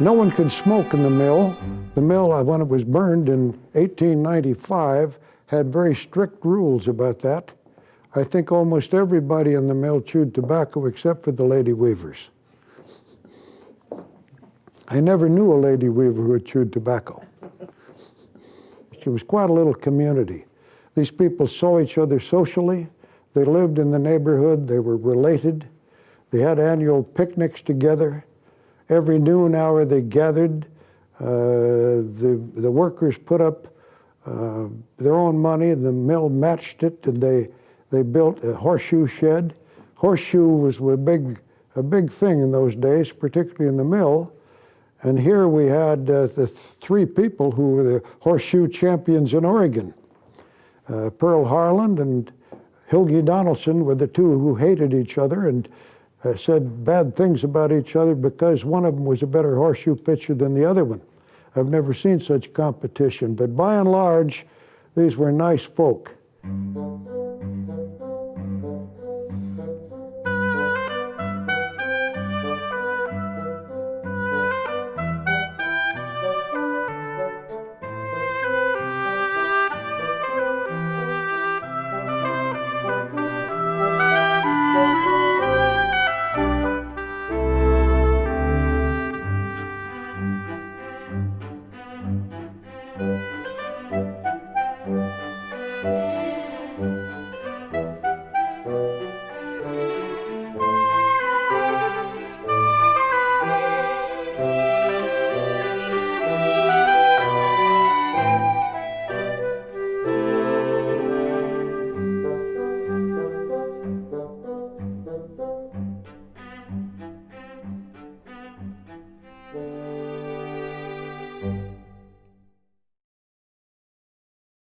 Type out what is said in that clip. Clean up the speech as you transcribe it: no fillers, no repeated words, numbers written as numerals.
No one could smoke in the mill. The mill, when it was burned in 1895, had very strict rules about that. I think almost everybody in the mill chewed tobacco except for the lady weavers. I never knew a lady weaver who had chewed tobacco. It was quite a little community. These people saw each other socially. They lived in the neighborhood. They were related. They had annual picnics together. Every noon hour they gathered. The workers put up their own money. The mill matched it, and they built a horseshoe shed. Horseshoe was a big thing in those days, particularly in the mill. And here we had the three people who were the horseshoe champions in Oregon. Pearl Harland and Hilgi Donaldson were the two who hated each other and said bad things about each other because one of them was a better horseshoe pitcher than the other one. I've never seen such competition, but by and large, these were nice folk.